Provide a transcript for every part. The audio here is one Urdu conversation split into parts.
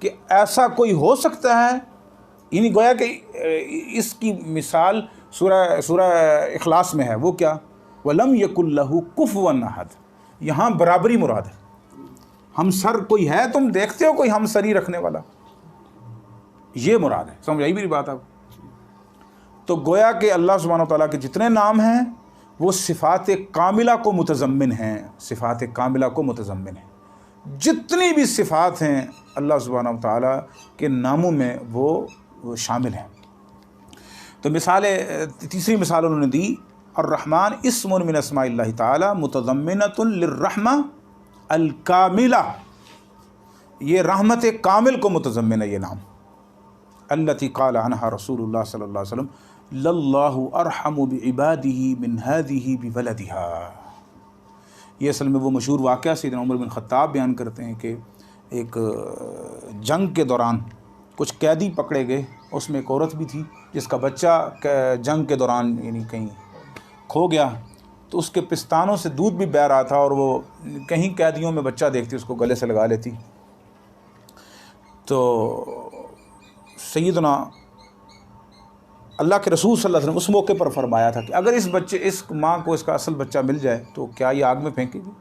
کہ ایسا کوئی ہو سکتا ہے، یعنی گویا کہ اس کی مثال سورہ اخلاص میں ہے، وہ کیا؟ وَلَمْ يَكُنْ لَهُ كُفُوًا أَحَدٌ، یہاں برابری مراد ہے۔ ہم سر کوئی ہے، تم دیکھتے ہو کوئی ہم سری رکھنے والا، یہ مراد ہے۔ سمجھ آئی میری بات آپ؟ تو گویا کہ اللہ سبحانہ وتعالیٰ کے جتنے نام ہیں وہ صفات کاملہ کو متضمن ہیں، صفات کاملہ کو متضمن ہیں۔ جتنی بھی صفات ہیں اللہ سبحانہ وتعالیٰ کے ناموں میں وہ شامل ہیں۔ تو تیسری مثال انہوں نے دی، الرحمن اسم من اسماء اللہ تعالی متضمنۃ للرحمہ الکاملہ، یہ رحمت کامل کو متضمن ہے یہ نام۔ التی قال عنہا رسول اللہ صلی اللہ علیہ وسلم للہ ارحم بعبادہ من ہذہ بولدہا۔ یہ اصل میں وہ مشہور واقعہ سیدنا عمر بن خطاب بیان کرتے ہیں کہ ایک جنگ کے دوران کچھ قیدی پکڑے گئے، اس میں ایک عورت بھی تھی جس کا بچہ جنگ کے دوران یعنی کہیں کھو گیا، تو اس کے پستانوں سے دودھ بھی بہہ رہا تھا، اور وہ کہیں قیدیوں میں بچہ دیکھتی اس کو گلے سے لگا لیتی۔ تو سیدنا اللہ کے رسول صلی اللہ علیہ وسلم اس موقع پر فرمایا تھا کہ اگر اس ماں کو اس کا اصل بچہ مل جائے تو کیا یہ آگ میں پھینکے گی؟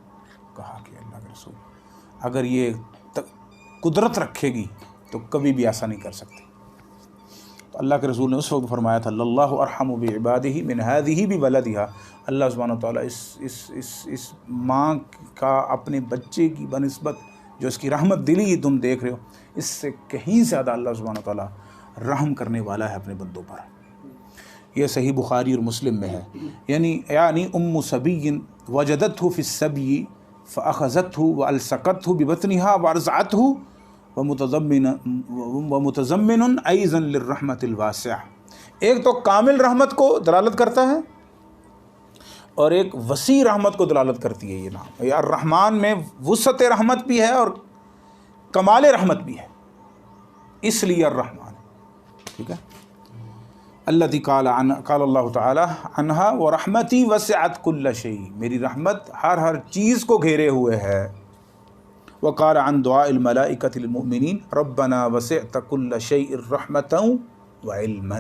کہا کہ اللہ کے رسول اگر یہ قدرت رکھے گی تو کبھی بھی ایسا نہیں کر سکتے۔ تو اللہ کے رسول نے اس وقت فرمایا تھا اللہ ارحم بعبادہ من ہذہ بولدہا، اللہ سبحانہ وتعالیٰ اس ماں کا اپنے بچے کی بنسبت جو اس کی رحمت دلی تم دیکھ رہے ہو، اس سے کہیں زیادہ اللہ سبحانہ وتعالیٰ رحم کرنے والا ہے اپنے بندوں پر۔ یہ صحیح بخاری اور مسلم میں ہے، یعنی ام صبی وجدتہ فی السبی فاخذتہ والصقتہ ببطنہا وارضعتہ ومتضمن ایضا للرحمت الواسعہ۔ ایک تو کامل رحمت کو دلالت کرتا ہے اور ایک وسیع رحمت کو دلالت کرتی ہے یہ نام۔ یا الرحمن میں وسعت رحمت بھی ہے اور کمال رحمت بھی ہے، اس لیے الرحمن، ٹھیک ہے۔ الذی قال اللہ تعالی عنہا ورحمتی وسعت کل شیء، میری رحمت ہر چیز کو گھیرے ہوئے ہے۔ وقال عن دعاء الملائکۃ للمؤمنین ربنا وسعت کل شیء رحمتا وعلما۔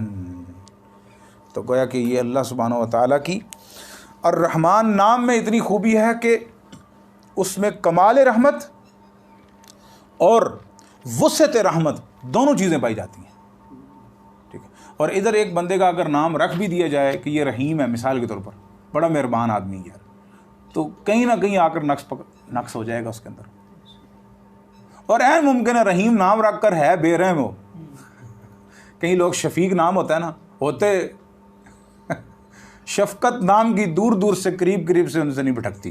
تو گویا کہ یہ اللہ سبحانہ وتعالیٰ کی الرحمن نام میں اتنی خوبی ہے کہ اس میں کمال رحمت اور وسعت رحمت دونوں چیزیں پائی جاتی ہیں، ٹھیک ہے۔ اور ادھر ایک بندے کا اگر نام رکھ بھی دیا جائے کہ یہ رحیم ہے مثال کے طور پر، بڑا مہربان آدمی ہے، تو کہیں نہ کہیں آ کر نقص ہو جائے گا اس کے اندر، اور عین ممکن ہے رحیم نام رکھ کر ہے بے رحم ہو۔ کئی لوگ شفیق نام ہوتا ہے نا، ہوتے شفقت نام کی دور دور سے قریب سے ان سے نہیں بھٹکتی،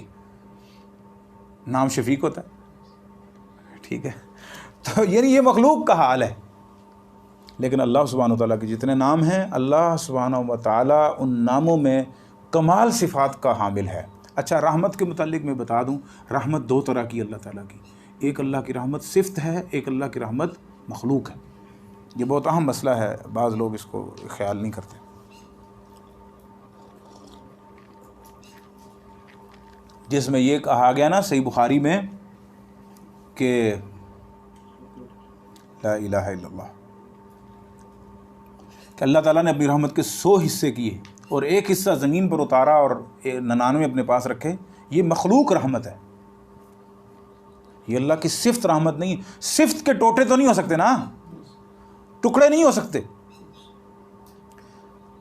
نام شفیق ہوتا ہے، ٹھیک ہے۔ تو یعنی یہ مخلوق کا حال ہے، لیکن اللہ سبحانہ وتعالیٰ کے جتنے نام ہیں، اللہ سبحانہ وتعالیٰ ان ناموں میں کمال صفات کا حامل ہے۔ اچھا، رحمت کے متعلق میں بتا دوں، رحمت دو طرح کی اللہ تعالیٰ کی، ایک اللہ کی رحمت صفت ہے، ایک اللہ کی رحمت مخلوق ہے۔ یہ بہت اہم مسئلہ ہے، بعض لوگ اس کو خیال نہیں کرتے۔ جس میں یہ کہا گیا نا صحیح بخاری میں کہ لا الہ الا اللہ، کہ اللہ تعالیٰ نے اپنی رحمت کے 100 حصے کیے اور ایک حصہ زمین پر اتارا اور 99 اپنے پاس رکھے، یہ مخلوق رحمت ہے، یہ اللہ کی صفت رحمت نہیں۔ صفت کے ٹوٹے تو نہیں ہو سکتے نا، ٹکڑے نہیں ہو سکتے،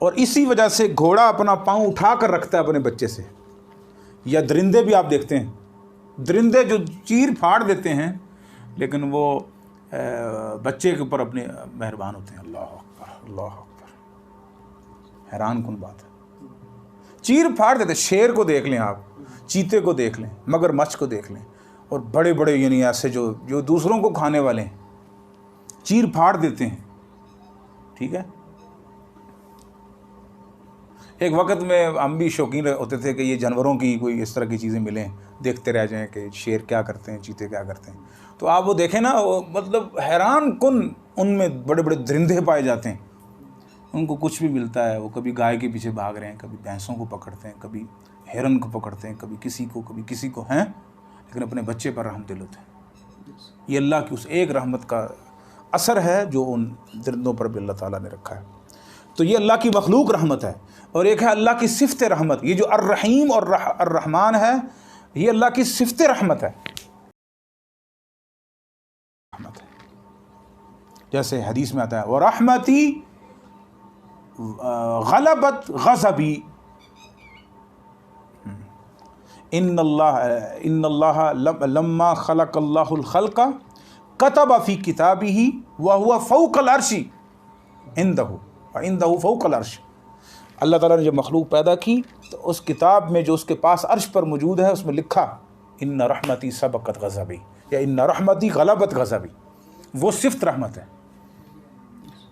اور اسی وجہ سے گھوڑا اپنا پاؤں اٹھا کر رکھتا ہے اپنے بچے سے، یا درندے بھی آپ دیکھتے ہیں، درندے جو چیر پھاڑ دیتے ہیں لیکن وہ بچے کے اوپر اپنے مہربان ہوتے ہیں۔ اللہ اکبر، اللہ اکبر، حیران کن بات ہے، چیر پھاڑ دیتے۔ شیر کو دیکھ لیں آپ، چیتے کو دیکھ لیں، مگر مچھ کو دیکھ لیں، اور بڑے بڑے یعنی ایسے جو دوسروں کو کھانے والے ہیں، چیر پھاڑ دیتے ہیں، ٹھیک ہے۔ ایک وقت میں ہم بھی شوقین ہوتے تھے کہ یہ جانوروں کی کوئی اس طرح کی چیزیں ملیں، دیکھتے رہ جائیں کہ شیر کیا کرتے ہیں، چیتے کیا کرتے ہیں۔ تو آپ وہ دیکھیں نا، وہ مطلب حیران کن ان میں بڑے بڑے درندے پائے جاتے ہیں، ان کو کچھ بھی ملتا ہے، وہ کبھی گائے کے پیچھے بھاگ رہے ہیں، کبھی بھینسوں کو پکڑتے ہیں، کبھی ہرن کو پکڑتے ہیں، کبھی کسی کو ہیں، لیکن اپنے بچے پر رحم دل ہوتے ہیں۔ یہ اللہ کی اس ایک رحمت کا اثر ہے جو ان درندوں پر بھی اللہ تعالیٰ نے رکھا ہے۔ تو یہ اللہ کی مخلوق رحمت ہے، اور ایک ہے اللہ کی صفت رحمت۔ یہ جو الرحیم اور الرحمن ہے، یہ اللہ کی صفت رحمت ہے۔ جیسے حدیث میں آتا ہے وَرَحْمَتِي غَلَبَتْ غَضَبِي، ان اللہ لما خلق اللہ الخلق کتب فی کتابہ وہو فوق العرش عندہ فوق العرش۔ اللہ تعالیٰ نے جب مخلوق پیدا کی تو اس کتاب میں جو اس کے پاس عرش پر موجود ہے، اس میں لکھا ان رحمتی سبقت غضبی، یا ان رحمتی غلبت غضبی۔ وہ صفت رحمت ہے۔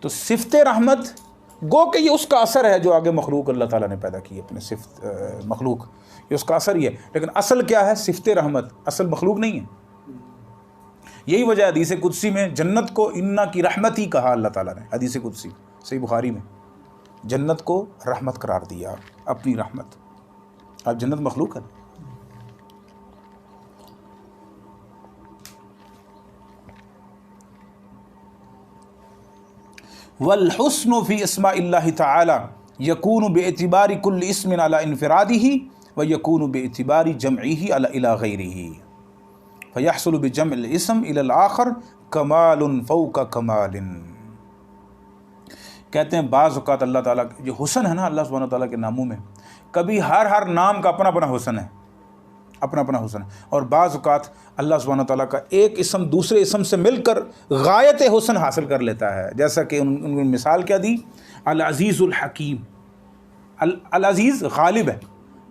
تو صفت رحمت گو کہ یہ اس کا اثر ہے جو آگے مخلوق اللہ تعالیٰ نے پیدا کی اپنے صفت مخلوق، یہ اس کا اثر ہی ہے، لیکن اصل کیا ہے؟ صفت رحمت، اصل مخلوق نہیں ہے۔ یہی وجہ حدیث قدسی میں جنت کو انا کی رحمت ہی کہا اللہ تعالیٰ نے، حدیث قدسی صحیح بخاری میں، جنت کو رحمت قرار دیا، اپنی رحمت۔ اب جنت مخلوق ہے۔ والحسن فی اسماء اللہ تعالی یکون باعتبار کل اسم علی انفرادہ ویکون باعتبار جمعہ علی غیرہ فیحصل بجمع الاسم الی الآخر کمال فوق کمال۔ کہتے ہیں بعض اوقات اللہ تعالیٰ جو حسن ہے نا اللہ سبحانہ تعالیٰ کے ناموں میں، کبھی ہر نام کا اپنا اپنا حسن ہے، اپنا اپنا حسن ہے، اور بعض اوقات اللہ سبحانہ تعالیٰ کا ایک اسم دوسرے اسم سے مل کر غایت حسن حاصل کر لیتا ہے۔ جیسا کہ ان نے مثال کیا دی، العزیز الحکیم۔ العزیز غالب ہے،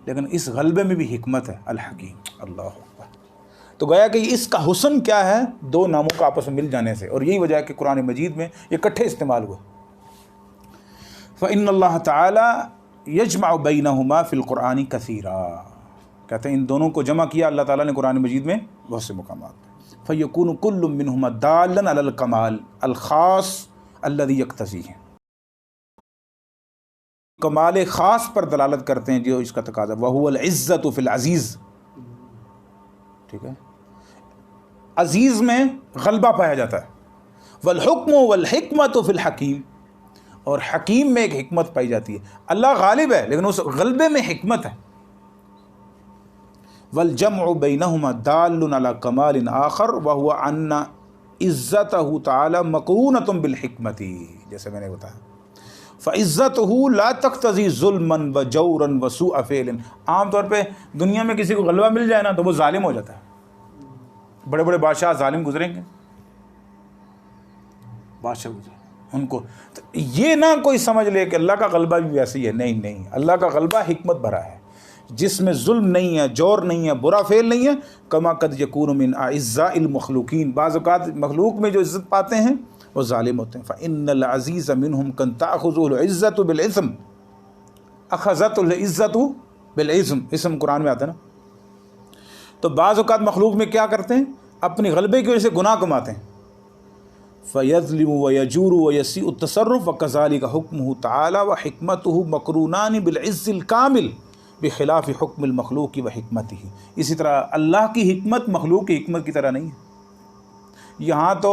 لیکن اس غلبے میں بھی حکمت ہے، الحکیم، اللہ اکبر۔ تو گویا کہ اس کا حسن کیا ہے؟ دو ناموں کا آپس میں مل جانے سے، اور یہی وجہ ہے کہ قرآن مجید میں یہ اکٹھے استعمال ہوئے۔ فإن اللہ تعالی یجمع بینہما فی القرآن کثیرا، کہتے ہیں ان دونوں کو جمع کیا اللہ تعالیٰ نے قرآن مجید میں بہت سے مقامات پہ۔ فیکون کل منہما دالا علی الکمال الخاص الذی یقتضیہ، کمال خاص پر دلالت کرتے ہیں جو اس کا تقاضا، وہو العزت فی العزیز، ٹھیک ہے، عزیز میں غلبہ پایا جاتا ہے، والحکم والحکمت فی الحکیم، اور حکیم میں ایک حکمت پائی جاتی ہے۔ اللہ غالب ہے لیکن اس غلبے میں حکمت ہے۔ والجمع بینہما دال علی کمال آخر وہو ان عزتہ تعالی مقرونۃ بالحکمت، جیسے میں نے بتایا، فعزتہ لا تقتضی ظلما وجورا وسوء فعل۔ عام طور پہ دنیا میں کسی کو غلبہ مل جائے نا تو وہ ظالم ہو جاتا ہے۔ بڑے بڑے بادشاہ ظالم گزریں گے، بادشاہ گزرے ان کو، تو یہ نہ کوئی سمجھ لے کہ اللہ کا غلبہ بھی ویسے ہی ہے، نہیں نہیں، اللہ کا غلبہ حکمت بھرا ہے، جس میں ظلم نہیں ہے، جور نہیں ہے، برا فعل نہیں ہے۔ کما قد یکون من اعزاء المخلوقین، بعض اوقات مخلوق میں جو عزت پاتے ہیں وہ ظالم ہوتے ہیں۔ فإن العزیز منہم کن تأخذ العزت بالاسم، اخذت العزت بالاسم، اسم قرآن میں آتا ہے نا۔ تو بعض اوقات مخلوق میں کیا کرتے ہیں؟ اپنی غلبے کی وجہ سے گناہ کماتے ہیں، فیظلم ویجور ویسیء التصرف وکذالک حکمہ تعالی وحکمتہ مقرونان بالعز الکامل بخلاف حکم المخلوق و حکمتہ۔ اسی طرح اللہ کی حکمت مخلوق کی حکمت کی طرح نہیں ہے۔ یہاں تو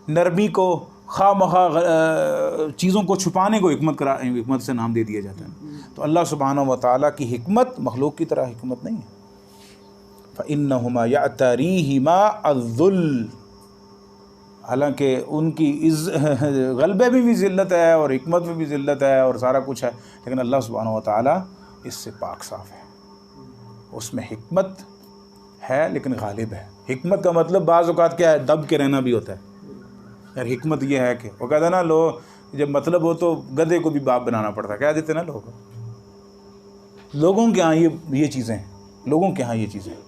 نرمی کو خواہ مخواہ چیزوں کو چھپانے کو حکمت سے نام دے دیا جاتا ہے، تو اللہ سبحانہ و تعالیٰ کی حکمت مخلوق کی طرح حکمت نہیں ہے۔ فإنہما یعتریہما الذل، حالانکہ ان کی غلبے میں بھی ذلت ہے اور حکمت میں بھی ذلت ہے اور سارا کچھ ہے، لیکن اللہ سبحانہ و تعالیٰ اس سے پاک صاف ہے۔ اس میں حکمت ہے لیکن غالب ہے۔ حکمت کا مطلب بعض اوقات کیا ہے؟ دب کے رہنا بھی ہوتا ہے۔ یار حکمت یہ ہے کہ وہ کہتا ہے نا، جب مطلب ہو تو گدھے کو بھی باپ بنانا پڑتا ہے، کہہ دیتے نا لوگوں کے ہاں یہ چیزیں ہیں، لوگوں کے ہاں یہ چیزیں ہیں،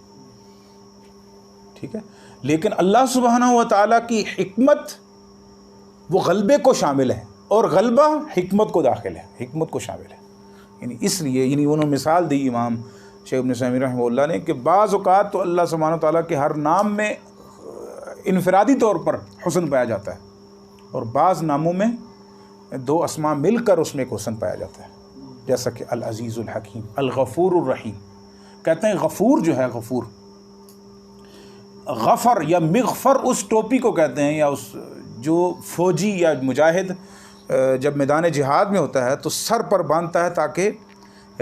ٹھیک ہے۔ لیکن اللہ سبحانہ و تعالیٰ کی حکمت وہ غلبے کو شامل ہے، اور غلبہ حکمت کو داخل ہے، حکمت کو شامل ہے۔ یعنی اس لیے انہوں نے مثال دی امام شیخ ابن عثیمین رحمہ اللہ نے کہ بعض اوقات تو اللہ سبحانہ و تعالیٰ کے ہر نام میں انفرادی طور پر حسن پایا جاتا ہے، اور بعض ناموں میں دو اسماء مل کر اس میں ایک حسن پایا جاتا ہے، جیسا کہ العزیز الحکیم، الغفور الرحیم۔ کہتے ہیں غفور جو ہے، غفور غفر یا مغفر اس ٹوپی کو کہتے ہیں، یا اس جو فوجی یا مجاہد جب میدان جہاد میں ہوتا ہے تو سر پر باندھتا ہے تاکہ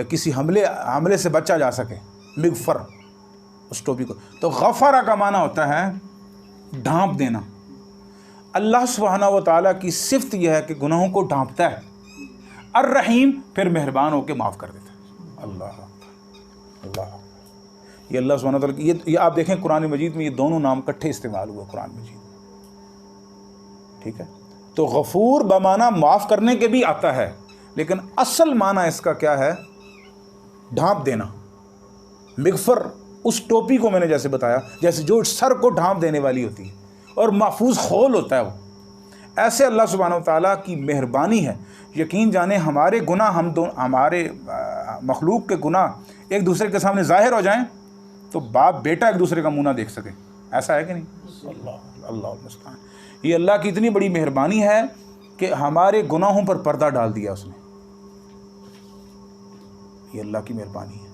کسی حملے سے بچا جا سکے، مغفر اس ٹوپی کو۔ تو غفرہ کا معنی ہوتا ہے ڈھانپ دینا۔ اللہ سبحانہ و تعالیٰ کی صفت یہ ہے کہ گناہوں کو ڈھانپتا ہے۔ الرحیم، پھر مہربان ہو کے معاف کر دیتا ہے۔ اللہ اللہ، یہ اللہ سبحانہ و تعالیٰ کی یہ آپ دیکھیں قرآن مجید میں یہ دونوں نام اکٹھے استعمال ہوئے قرآن مجید، ٹھیک ہے۔ تو غفور بمعنی معاف کرنے کے بھی آتا ہے، لیکن اصل معنی اس کا کیا ہے؟ ڈھانپ دینا۔ مغفر اس ٹوپی کو میں نے جیسے بتایا، جیسے جو سر کو ڈھانپ دینے والی ہوتی ہے اور محفوظ خول ہوتا ہے، وہ ایسے اللہ سبحانہ و تعالیٰ کی مہربانی ہے۔ یقین جانیں ہمارے گناہ، ہمارے مخلوق کے گناہ ایک دوسرے کے سامنے ظاہر ہو جائیں تو باپ بیٹا ایک دوسرے کا منہ نہ دیکھ سکے، ایسا ہے کہ نہیں؟ اللہ المستعان۔ یہ اللہ کی اتنی بڑی مہربانی ہے کہ ہمارے گناہوں پر پردہ ڈال دیا اس نے۔ یہ اللہ کی مہربانی ہے،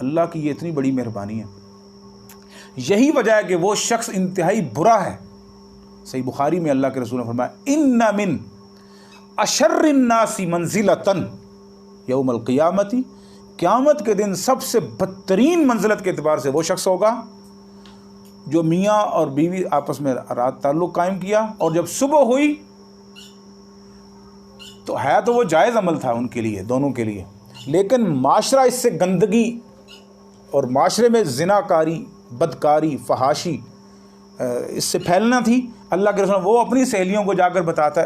اللہ کی یہ اتنی بڑی مہربانی ہے۔ یہی وجہ ہے کہ وہ شخص انتہائی برا ہے۔ صحیح بخاری میں اللہ کے رسول نے فرمایا ان من اشر الناس منزلۃ یوم القیامت، قیامت کے دن سب سے بدترین منزلت کے اعتبار سے وہ شخص ہوگا جو میاں اور بیوی آپس میں رات تعلق قائم کیا، اور جب صبح ہوئی تو ہے تو وہ جائز عمل تھا ان کے لیے، دونوں کے لیے، لیکن معاشرہ اس سے گندگی اور معاشرے میں زناکاری، بدکاری، فحاشی اس سے پھیلنا تھی۔ اللہ کے رسول وہ اپنی سہیلیوں کو جا کر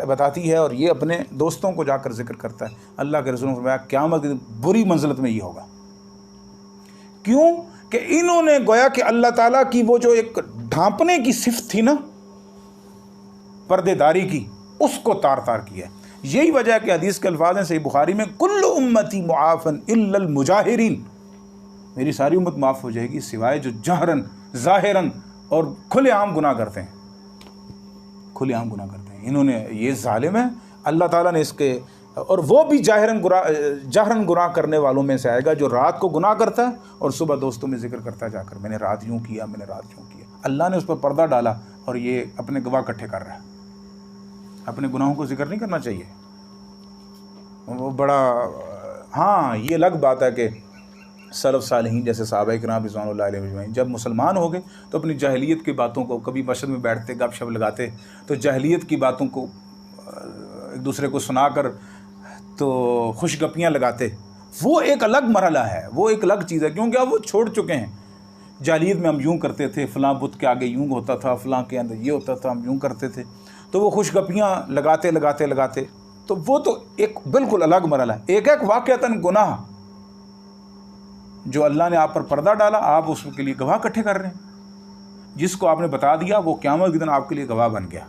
بتاتی ہے اور یہ اپنے دوستوں کو جا کر ذکر کرتا ہے۔ اللہ کے رسول نے فرمایا قیامت کی بری منزلت میں یہ ہوگا۔ کیوں کہ انہوں نے گویا کہ اللہ تعالیٰ کی وہ جو ایک ڈھانپنے کی صفت تھی نا، پردے داری کی، اس کو تار تار کیا ہے۔ یہی وجہ ہے کہ حدیث کے الفاظ ہیں صحیح بخاری میں کل امتی معافن الا المجاہرین، میری ساری امت معاف ہو جائے گی سوائے جو جہرن، ظاہرن اور کھلے عام گناہ کرتے ہیں، کھلے عام گناہ کرتے ہیں۔ انہوں نے، یہ ظالم ہے، اللہ تعالیٰ نے اس کے، اور وہ بھی جہرن گناہ کرنے والوں میں سے آئے گا جو رات کو گناہ کرتا ہے اور صبح دوستوں میں ذکر کرتا ہے جا کر میں نے رات یوں کیا، میں نے رات یوں کیا۔ اللہ نے اس پر پردہ ڈالا اور یہ اپنے گواہ اکٹھے کر رہا ہے۔ اپنے گناہوں کو ذکر نہیں کرنا چاہیے، وہ بڑا، ہاں یہ الگ بات ہے کہ سلف صالحین جیسے صحابہ کرام رضوان اللہ علیہ اجمعین جب مسلمان ہو گئے تو اپنی جاہلیت کی باتوں کو، کبھی مسجد میں بیٹھتے گپ شپ لگاتے تو جاہلیت کی باتوں کو ایک دوسرے کو سنا کر تو خوش گپیاں لگاتے، وہ ایک الگ مرحلہ ہے، وہ ایک الگ چیز ہے، کیونکہ اب وہ چھوڑ چکے ہیں۔ جاہلیت میں ہم یوں کرتے تھے، فلاں بت کے آگے یوں ہوتا تھا، فلاں کے اندر یہ ہوتا تھا، ہم یوں کرتے تھے، تو وہ خوش گپیاں لگاتے تو وہ تو ایک بالکل الگ مرحلہ ہے۔ ایک واقعتاً گناہ جو اللہ نے آپ پر پردہ ڈالا، آپ اس کے لیے گواہ اکٹھے کر رہے ہیں۔ جس کو آپ نے بتا دیا وہ قیامت کے دن آپ کے لیے گواہ بن گیا،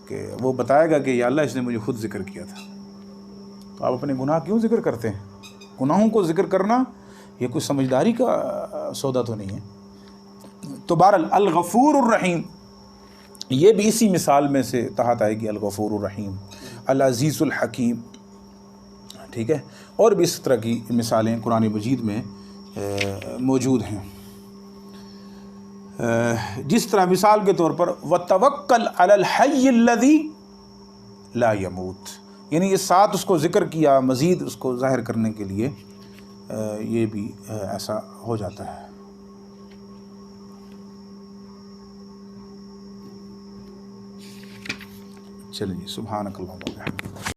کہ وہ بتائے گا کہ یا اللہ اس نے مجھے خود ذکر کیا تھا۔ تو آپ اپنے گناہ کیوں ذکر کرتے ہیں؟ گناہوں کو ذکر کرنا یہ کوئی سمجھداری کا سودا تو نہیں ہے۔ تو بہرحال الغفور الرحیم یہ بھی اسی مثال میں سے تحت آئے گی، الغفور الرحیم، العزیز الحکیم، ٹھیک ہے۔ اور بھی اس طرح کی مثالیں قرآن مجید میں موجود ہیں، جس طرح مثال کے طور پر وَتَوَكَّلْ عَلَى الْحَيِّ الَّذِي لَا يَمُوتُ، یعنی یہ ساتھ اس کو ذکر کیا مزید اس کو ظاہر کرنے کے لیے، یہ بھی ایسا ہو جاتا ہے۔ چلیے، سبحانک اللہم و بحمدک۔